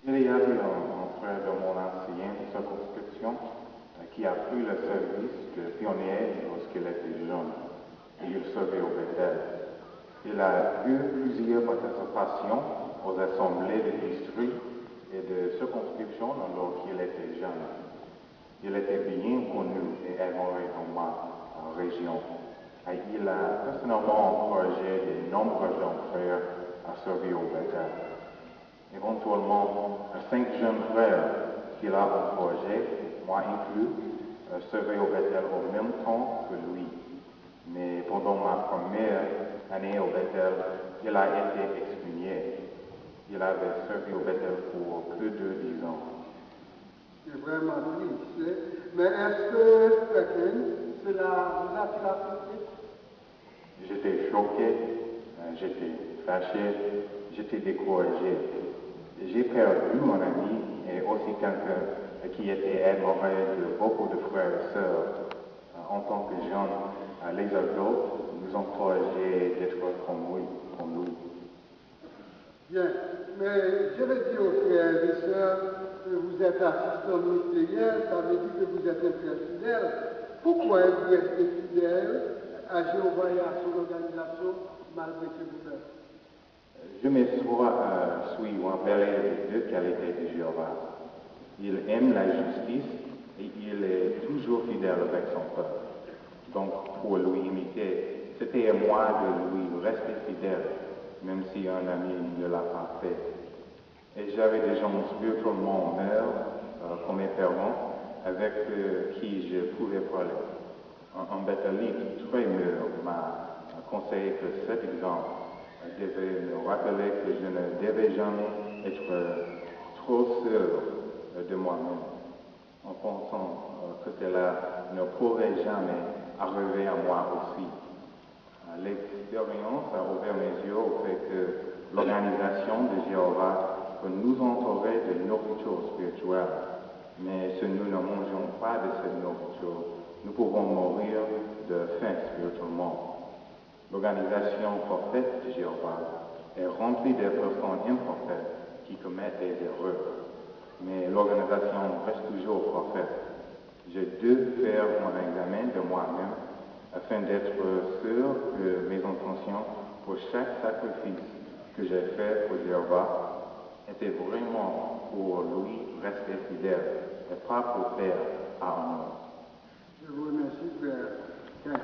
Il y avait un frère de mon ancienne circonscription qui a pris le service de pionnier lorsqu'il était jeune et il servait au Bethel. Il a eu plusieurs participations aux assemblées de district et de circonscription lorsqu'il était jeune. Il était bien connu et admiré dans ma région. Et il a personnellement encouragé de nombreux jeunes frères à servir au Bethel. Éventuellement, 5 jeunes frères qu'il a encouragés, moi inclus, servaient au Bethel au même temps que lui. Mais pendant ma première année au Bethel, il a été excommunié. Il avait servi au Bethel pour plus de 10 ans. C'est vraiment triste. Mais est-ce que, Sprecken, cela vous a-t-il affecté? J'étais choqué, j'étais fâché, j'étais découragé. J'ai perdu mon ami et aussi quelqu'un qui était admiré de beaucoup de frères et sœurs. En tant que jeunes, les adultes nous encourageaient d'être comme lui. Bien, mais je vais dire aux frères et sœurs que vous êtes assistant ministériel, ça veut dire que vous êtes un frère fidèle. Pourquoi vous restez fidèle à Jéhovah et à son organisation malgré que vous faites? Je me suis rappelé des deux qualités de Jéhovah. Il aime la justice et il est toujours fidèle avec son peuple. Donc, pour lui imiter, c'était à moi de lui rester fidèle, même si un ami ne l'a pas fait. Et j'avais des gens spirituellement mères, comme mes parents, avec qui je pouvais parler. Un Bethelite très mûr m'a conseillé que cet exemple devait me rappeler que je ne devais jamais être trop sûr de moi-même, en pensant que cela ne pourrait jamais arriver à moi aussi. L'expérience a ouvert mes yeux au fait que l'organisation de Jéhovah peut nous entourer de nourriture spirituelle. Mais si nous ne mangeons pas de cette nourriture, nous pouvons mourir de faim spirituellement. L'organisation parfaite de Jéhovah est remplie de personnes imparfaites qui commettent des erreurs. Mais l'organisation reste toujours parfaite. Je dois faire mon examen de moi-même afin d'être sûr que mes intentions pour chaque sacrifice que j'ai fait pour Jéhovah étaient vraiment pour lui rester fidèle et pas pour faire à un homme. Je vous remercie, frère.